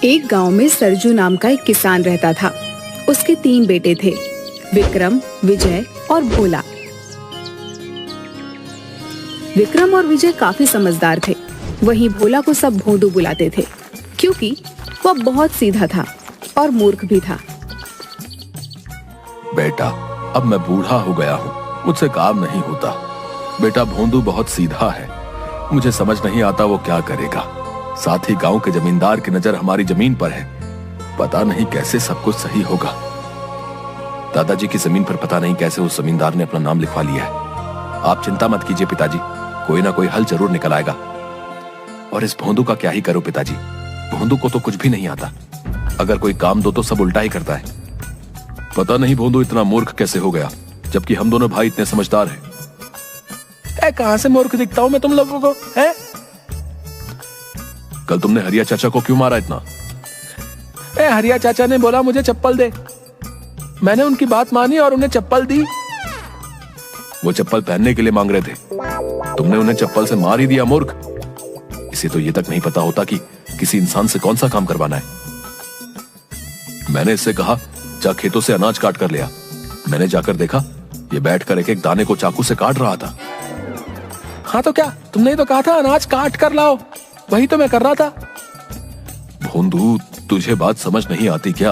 एक गांव में सरजू नाम का एक किसान रहता था। उसके 3 बेटे थे, विक्रम, विजय और भोला। विक्रम और विजय काफी समझदार थे। वहीं भोला को सब भोंदू बुलाते थे, क्योंकि वह बहुत सीधा था और मूर्ख भी था। बेटा, अब मैं बूढ़ा हो गया हूँ, मुझसे काम नहीं होता। बेटा भोंदू बहुत सीधा है, मुझे समझ नहीं आता वो क्या करेगा। साथ ही गांव के जमींदार की नजर हमारी जमीन पर है, पता नहीं कैसे सब कुछ सही होगा। दादाजी की जमीन पर पता नहीं कैसे उस जमींदार ने अपना नाम लिखवा लिया है। आप चिंता मत कीजिए पिताजी, कोई ना कोई हल जरूर निकल आएगा। और इस भोंदू का क्या ही करो पिताजी, भोंदू को तो कुछ भी नहीं आता। अगर कोई काम दो तो सब उल्टा ही करता है। पता नहीं भोंदू इतना मूर्ख कैसे हो गया, जबकि हम दोनों भाई इतने समझदार हैं। कहां से मूर्ख दिखता हूं मैं तुम लोगों को? है? कल तुमने हरिया चाचा को क्यों मारा इतना? हरिया चाचा ने बोला मुझे चप्पल दे, मैंने उनकी बात मानी और उन्हें चप्पल दी। वो चप्पल पहनने के लिए मांग रहे थे, तुमने उन्हें चप्पल से मार ही दिया मूर्ख। इसे तो ये तक नहीं पता होता कि किसी इंसान से कौन सा काम करवाना है। मैंने इससे कहा जा खेतों से अनाज काट कर लिया। मैंने जाकर देखा ये बैठकर एक एक दाने को चाकू से काट रहा था। हाँ तो क्या, तुमने तो कहा था अनाज काट कर लाओ, वही तो मैं कर रहा था। भोंदू, तुझे बात समझ नहीं आती क्या?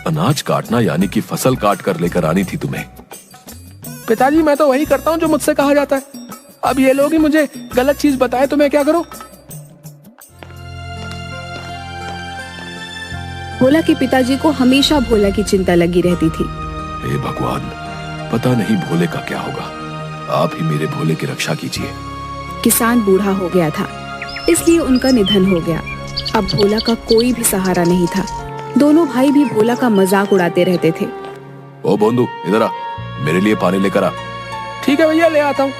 अनाज काटना यानी कि फसल काट कर लेकर आनी थी तुम्हें। पिताजी मैं तो वही करता हूँ जो मुझसे कहा जाता है। अब ये लोग ही मुझे गलत चीज बताए तो मैं क्या करूं? भोला के पिताजी को हमेशा भोला की चिंता लगी रहती थी। हे भगवान, पता नहीं भोले का क्या होगा, आप ही मेरे भोले की रक्षा कीजिए। किसान बूढ़ा हो गया था, इसलिए उनका निधन हो गया। अब भोला का कोई भी सहारा नहीं था। दोनों भाई भी भोला का मजाक उड़ाते रहते थे। ओ भोंदू, इधर आ, मेरे लिए पानी लेकर आ। ठीक है भैया, ले आता हूँ।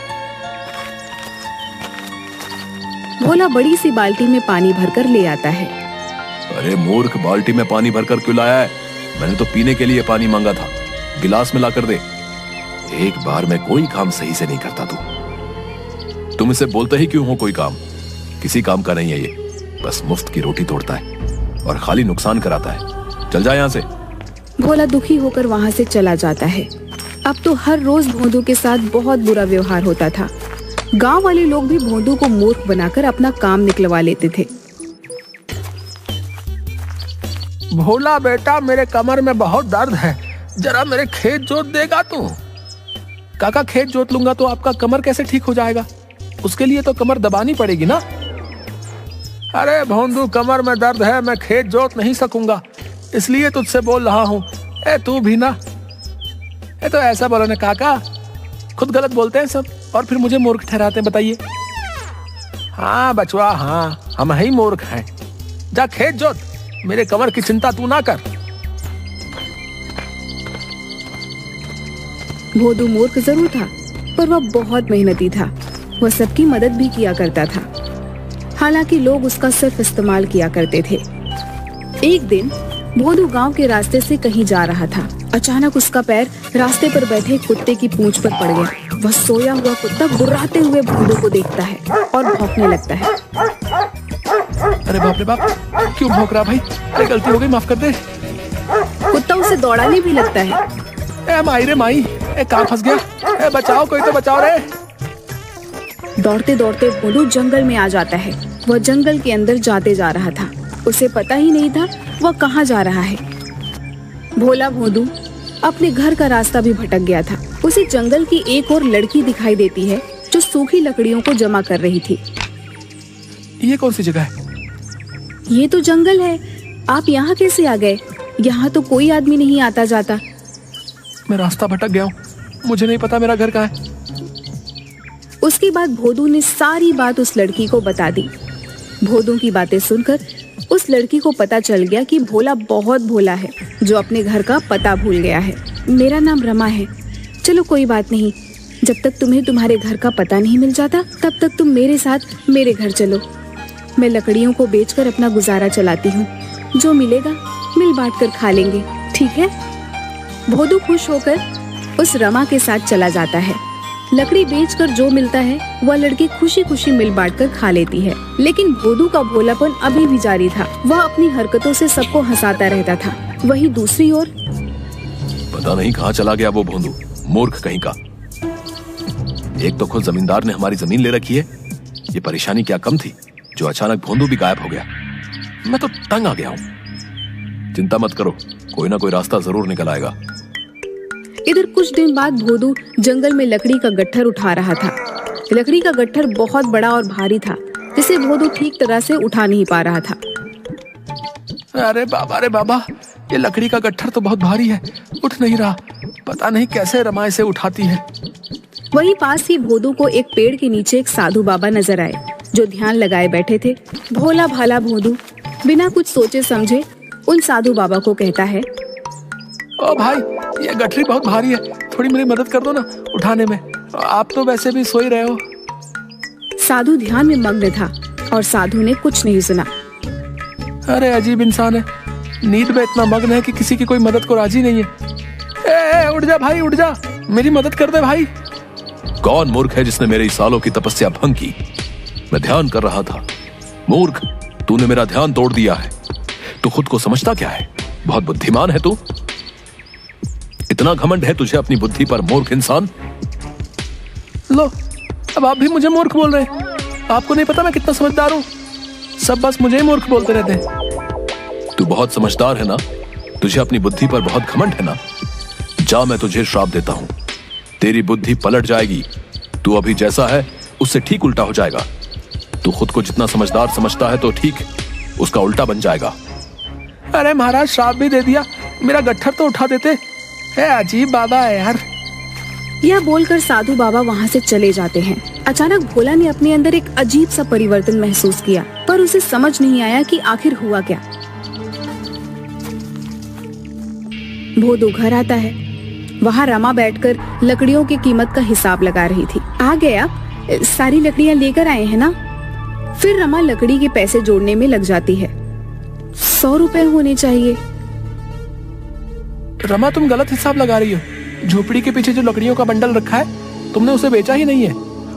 भोला बड़ी सी बाल्टी में पानी भरकर ले आता है। अरे मूर्ख, बाल्टी में पानी भरकर क्यों लाया है? मैंने तो पीने के लिए पानी मांगा था, गिलास में लाकर दे। एक बार में कोई काम सही से नहीं करता तुम इसे बोलते ही क्यों हो कोई काम? किसी काम का नहीं है ये, बस मुफ्त की रोटी तोड़ता है और खाली नुकसान कराता है। चल जा यहाँ से। भोला दुखी होकर वहाँ से चला जाता है। अब तो हर रोज भोंदू के साथ बहुत बुरा व्यवहार होता था। गांव वाले लोग भी भोंदू को मूर्ख बनाकर अपना काम निकलवा लेते थे। भोला बेटा, मेरे कमर में बहुत दर्द है, जरा मेरे खेत जोत देगा तू? काका, खेत जोत लूंगा तो आपका कमर कैसे ठीक हो जाएगा? उसके लिए तो कमर दबानी पड़ेगी ना। अरे भोंदू, कमर में दर्द है, मैं खेत जोत नहीं सकूंगा, इसलिए तुझसे बोल रहा हूँ। तू भी ना, तो ऐसा बोलो ना काका, खुद गलत बोलते हैं सब और फिर मुझे मूर्ख ठहराते हैं। बताइए। हाँ बचवा, हाँ हम ही मूर्ख हैं। जा खेत जोत, मेरे कमर की चिंता तू ना कर। भोंदू मूर्ख जरूर था, पर वह बहुत मेहनती था। वह सबकी मदद भी किया करता था, हालांकि लोग उसका सिर्फ इस्तेमाल किया करते थे। एक दिन भोंदू गांव के रास्ते से कहीं जा रहा था। अचानक उसका पैर रास्ते पर बैठे कुत्ते की पूंछ पर पड़ गया। वह सोया हुआ कुत्ता गुर्राते हुए भोंदू को देखता है और भौंकने लगता है। अरे बाप रे बाप, क्यों भौंक रहा भाई? अरे गलती हो गई, माफ कर दे। कुत्ता उसे दौड़ाने भी लगता है। माई रे माई, कहाँ फंस गया? बचाओ, कोई तो बचाओ रे। दौड़ते दौड़ते भोंदू जंगल में आ जाता है। वह जंगल के अंदर जाते जा रहा था, उसे पता ही नहीं था वह कहाँ जा रहा है। भोला भोंदू अपने घर का रास्ता भी भटक गया था। उसे जंगल की एक और लड़की दिखाई देती है जो सूखी लकड़ियों को जमा कर रही थी। ये कौन सी जगह है? ये तो जंगल है, आप यहाँ कैसे आ गए? यहाँ तो कोई आदमी नहीं आता जाता। मैं रास्ता भटक गया हूँ, मुझे नहीं पता मेरा घर कहाँ है। उसके बाद भोंदू ने सारी बात उस लड़की को बता दी। भोंदू की बातें सुनकर उस लड़की को पता चल गया कि भोला बहुत भोला है, जो अपने घर का पता भूल गया है। मेरा नाम रमा है। चलो कोई बात नहीं, जब तक तुम्हें तुम्हारे घर का पता नहीं मिल जाता तब तक तुम मेरे साथ मेरे घर चलो। मैं लकड़ियों को बेचकर अपना गुजारा चलाती हूँ, जो मिलेगा मिल बांट कर खा लेंगे, ठीक है? भोंदू खुश होकर उस रमा के साथ चला जाता है। लकड़ी बेचकर जो मिलता है वह लड़की खुशी खुशी मिल बांटकर खा लेती है। लेकिन भोदू का भोलापन अभी भी जारी था। वह अपनी हरकतों से सबको हंसाता रहता था। वहीं दूसरी ओर पता नहीं कहाँ चला गया वो भोंदू, मूर्ख कहीं का। एक तो खुद जमींदार ने हमारी जमीन ले रखी है, ये परेशानी क्या कम थी जो अचानक भोंदू भी गायब हो गया। मैं तो तंग आ गया हूँ। चिंता मत करो, कोई ना कोई रास्ता जरूर निकल आएगा। इधर कुछ दिन बाद भोदू जंगल में लकड़ी का गट्ठर उठा रहा था। लकड़ी का गट्ठर बहुत बड़ा और भारी था, जिसे भोदू ठीक तरह से उठा नहीं पा रहा था। अरे बाबा, ये लकड़ी का गट्ठर तो बहुत भारी है, उठ नहीं रहा। पता नहीं कैसे रमा इसे उठाती है। वहीं पास ही भोदू को एक पेड़ के नीचे एक साधु बाबा नजर आए, जो ध्यान लगाए बैठे थे। भोला भाला भोदू बिना कुछ सोचे समझे उन साधु बाबा को कहता है, ओ भाई, ये गठरी बहुत भारी है, थोड़ी मेरी मदद कर दो ना उठाने में। आप तो वैसे भी सो ही रहे हो। साधु ध्यान में मग्न था और साधु ने कुछ नहीं सुना। अरे अजीब इंसान है, नींद में इतना मग्न है कि किसी की कोई मदद को राजी नहीं है। उठ जा भाई, उठ जा, मेरी मदद कर दे भाई। कौन मूर्ख है जिसने मेरे सालों की तपस्या भंग की? मैं ध्यान कर रहा था। मूर्ख, तूने मेरा ध्यान तोड़ दिया है। तू खुद को समझता क्या है? बहुत बुद्धिमान है तू। इतना घमंड है तुझे अपनी बुद्धि पर, मूर्ख इंसान। लो, अब आप भी मुझे मूर्ख बोल रहे हैं। आपको नहीं पता मैं कितना समझदार हूँ? सब बस मुझे ही मूर्ख बोलते रहते हैं। तू बहुत समझदार है ना? तुझे अपनी बुद्धि पर बहुत घमंड है ना? जा, मैं तुझे श्राप देता हूँ। तेरी बुद्धि पलट जाएगी। तू अभी जैसा है उससे ठीक उल्टा हो जाएगा। तू खुद को जितना समझदार समझता है तो ठीक उसका उल्टा बन जाएगा। अरे महाराज, श्राप भी दे दिया, मेरा गट्ठर तो उठा देते। अजीब बाबा है यार। यह बोलकर साधु बाबा वहाँ से चले जाते हैं। अचानक भोला ने अपने अंदर एक अजीब सा परिवर्तन महसूस किया, पर उसे समझ नहीं आया कि आखिर हुआ क्या। भोदू घर आता है। वहाँ रमा बैठकर लकड़ियों की कीमत का हिसाब लगा रही थी। आ गया, सारी लकड़ियाँ लेकर आए हैं ना? फिर रमा लकड़ी के पैसे जोड़ने में लग जाती है। 100 रुपए होने चाहिए। रमा, तुम गलत हिसाब लगा रही हो। झोपड़ी के पीछे जो लकड़ियों का बंडल रखा है, तुमने उसे बेचा ही नहीं है।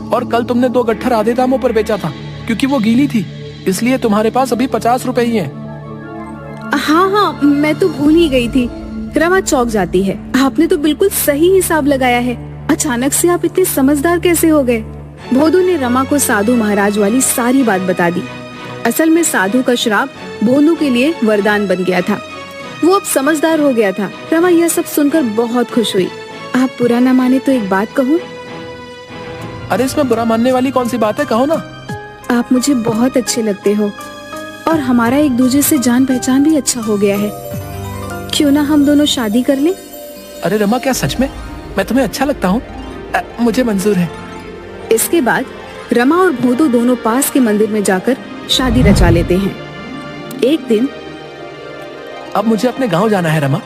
और कल तुमने 2 गट्ठर आधे दामों पर बेचा था, क्योंकि वो गीली थी, इसलिए तुम्हारे पास अभी 50 रुपए ही हैं। हाँ, मैं तो भूल ही गई थी। रमा चौंक जाती है। आपने तो बिल्कुल सही हिसाब लगाया है। अचानक से आप इतने समझदार कैसे हो गए? भोदू ने रमा को साधु महाराज वाली सारी बात बता दी। असल में साधु का श्राप भोदू के लिए वरदान बन गया था। वो अब समझदार हो गया था। रमा यह सब सुनकर बहुत खुश हुई। आप बुरा न माने तो एक बात कहूँ? अरे, इसमें बुरा मानने वाली कौन सी बात है, कहो ना। आप मुझे बहुत अच्छे लगते हो और हमारा एक दूसरे से जान पहचान भी अच्छा हो गया है। क्यों ना हम दोनों शादी कर लें? अरे रमा, क्या सच में मैं तुम्हें अच्छा लगता हूँ? मुझे मंजूर है। इसके बाद रमा और भोदू दोनों पास के मंदिर में जाकर शादी रचा लेते हैं। एक दिन, अब मुझे अपने गांव जाना है रमा।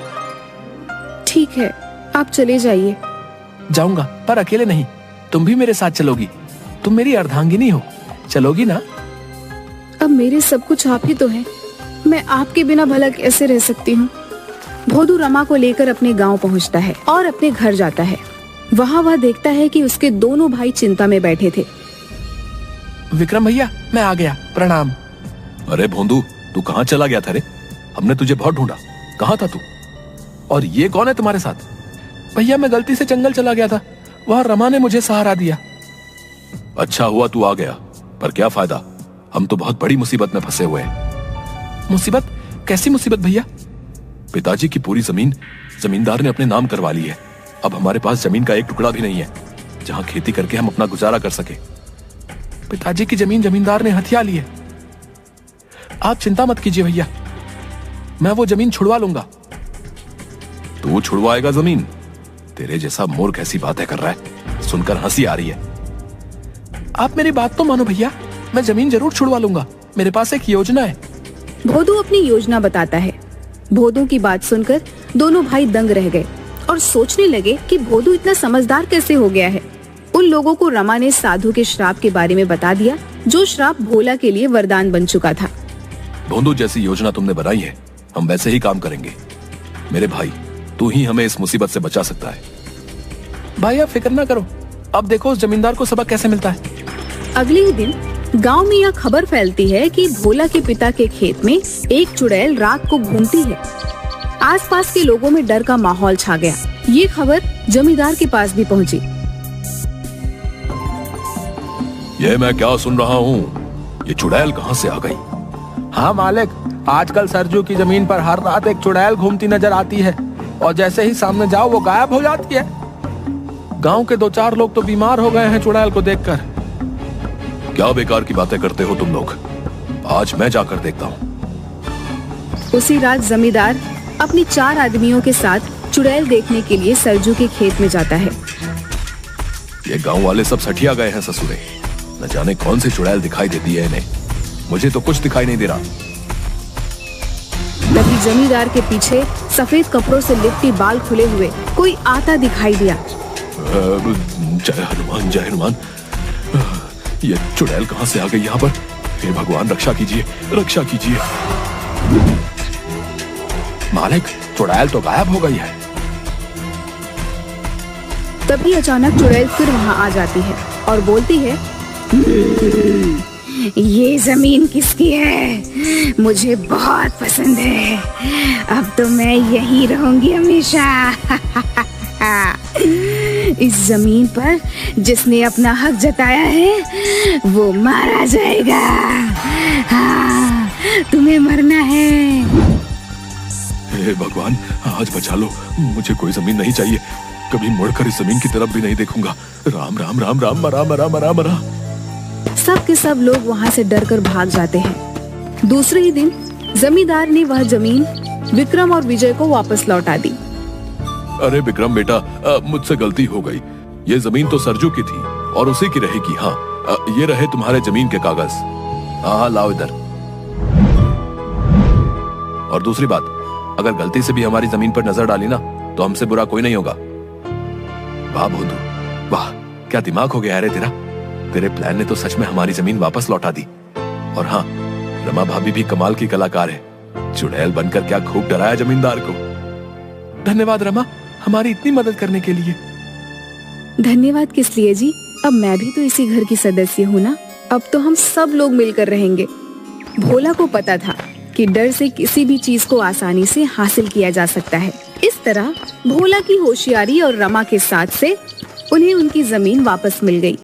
ठीक है, आप चले जाइए। जाऊंगा, पर अकेले नहीं, तुम भी मेरे साथ चलोगी। तुम मेरी अर्धांगिनी हो, चलोगी ना? अब मेरे सब कुछ आप ही तो हैं। मैं आपके बिना भला कैसे रह सकती हूँ? भोदू रमा को लेकर अपने गांव पहुँचता है और अपने घर जाता है। वहाँ वह देखता है कि उसके दोनों भाई चिंता में बैठे थे। विक्रम भैया, मैं आ गया, प्रणाम। अरे भोंदू, तू कहाँ चला गया था रे? हमने तुझे बहुत ढूंढा, कहाँ था तू? और ये कौन है तुम्हारे साथ? भैया, मैं गलती से जंगल चला गया था, वहाँ रमा ने मुझे सहारा दिया। अच्छा हुआ तू आ गया, पर क्या फायदा? हम तो बहुत बड़ी मुसीबत में फंसे हुए हैं। मुसीबत? कैसी मुसीबत भैया? पिताजी की पूरी जमीन जमींदार ने अपने नाम करवा ली है। अब हमारे पास जमीन का एक टुकड़ा भी नहीं है जहाँ खेती करके हम अपना गुजारा कर सके। पिताजी की जमीन जमींदार ने हथिया ली है। आप चिंता मत कीजिए भैया, मैं वो जमीन छुड़वा लूंगा। तू छुड़वाएगा जमीन? तेरे जैसा मूर्ख ऐसी बातें कर रहा है, सुनकर हंसी आ रही है। आप मेरी बात तो मानो भैया, मैं जमीन जरूर छुड़वा लूंगा। मेरे पास एक योजना है। भोदू अपनी योजना बताता है। भोदू की बात सुनकर दोनों भाई दंग रह गए और सोचने लगे कि भोदू इतना समझदार कैसे हो गया है। उन लोगों को रमा ने साधु के श्राप के बारे में बता दिया, जो श्राप भोला के लिए वरदान बन चुका था। भोंदू, जैसी योजना तुमने बनाई है हम वैसे ही काम करेंगे। मेरे भाई, तू ही हमें इस मुसीबत से बचा सकता है। भाई, आप फिक्र ना करो, अब देखो उस जमींदार को सबक कैसे मिलता है। अगले ही दिन गांव में यह खबर फैलती है कि भोला के पिता के खेत में एक चुड़ैल रात को घूमती है। आसपास के लोगों में डर का माहौल छा गया। ये खबर जमींदार के पास भी पहुंची। ये मैं क्या सुन रहा हूँ? ये चुड़ैल कहाँ से आ गई? हाँ मालिक, आजकल सरजू की जमीन पर हर रात एक चुड़ैल घूमती नजर आती है और जैसे ही सामने जाओ वो गायब हो जाती है। गांव के 2-4 लोग तो बीमार हो गए हैं चुड़ैल को देखकर। क्या बेकार की बातें करते हो तुम लोग? आज मैं जाकर देखता हूँ। उसी रात जमींदार अपनी 4 आदमियों के साथ चुड़ैल देखने के लिए सरजू के खेत में जाता है। ये गांव वाले सब सठिया गए हैं ससुरे। न जाने कौन सी चुड़ैल दिखाई देती है इन्हें। मुझे तो कुछ दिखाई नहीं दे रहा। तभी जमींदार के पीछे सफेद कपड़ों से लिपटी बाल खुले हुए कोई आता दिखाई दिया। जय हनुमान, जय हनुमान। ये चुड़ैल कहाँ से आ गई यहाँ पर? हे भगवान, रक्षा कीजिए, रक्षा कीजिए। मालिक, चुड़ैल तो गायब हो गई है। तभी अचानक चुड़ैल फिर वहाँ आ जाती है और बोलती है, ये जमीन किसकी है? मुझे बहुत पसंद है। अब तो मैं यहीं रहूंगी हमेशा। इस जमीन पर जिसने अपना हक जताया है वो मारा जाएगा। हाँ, तुम्हें मरना है। हे भगवान, आज बचा लो। मुझे कोई जमीन नहीं चाहिए। कभी मुड़कर इस जमीन की तरफ भी नहीं देखूंगा। राम राम राम राम, मरा मरा मरा मरा। सब के सब लोग वहाँ से डरकर भाग जाते हैं। दूसरे ही दिन जमींदार ने वह जमीन विक्रम और विजय को वापस लौटा दी। अरे विक्रम बेटा, मुझसे गलती हो गई। ये जमीन तो सरजू की थी और उसी की रहेगी। हाँ, ये रहे तुम्हारे जमीन के कागज। हाँ, लाओ इधर। और दूसरी बात, अगर गलती से भी हमारी जमीन पर नजर डाली ना तो हमसे बुरा कोई नहीं होगा। वाह भोंदू, वाह, क्या दिमाग हो गया रे तेरा। तेरे प्लान ने तो सच में हमारी जमीन वापस लौटा दी। और हाँ, रमा भाभी भी कमाल की कलाकार है। चुड़ैल बनकर क्या खूब डराया जमींदार को। धन्यवाद रमा, हमारी इतनी मदद करने के लिए। धन्यवाद किस लिए जी? अब मैं भी तो इसी घर की सदस्य हूँ ना। अब तो हम सब लोग मिलकर रहेंगे। भोला को पता था कि डर से किसी भी चीज को आसानी से हासिल किया जा सकता है। इस तरह भोला की होशियारी और रमा के साथ से उन्हें उनकी जमीन वापस मिल गई।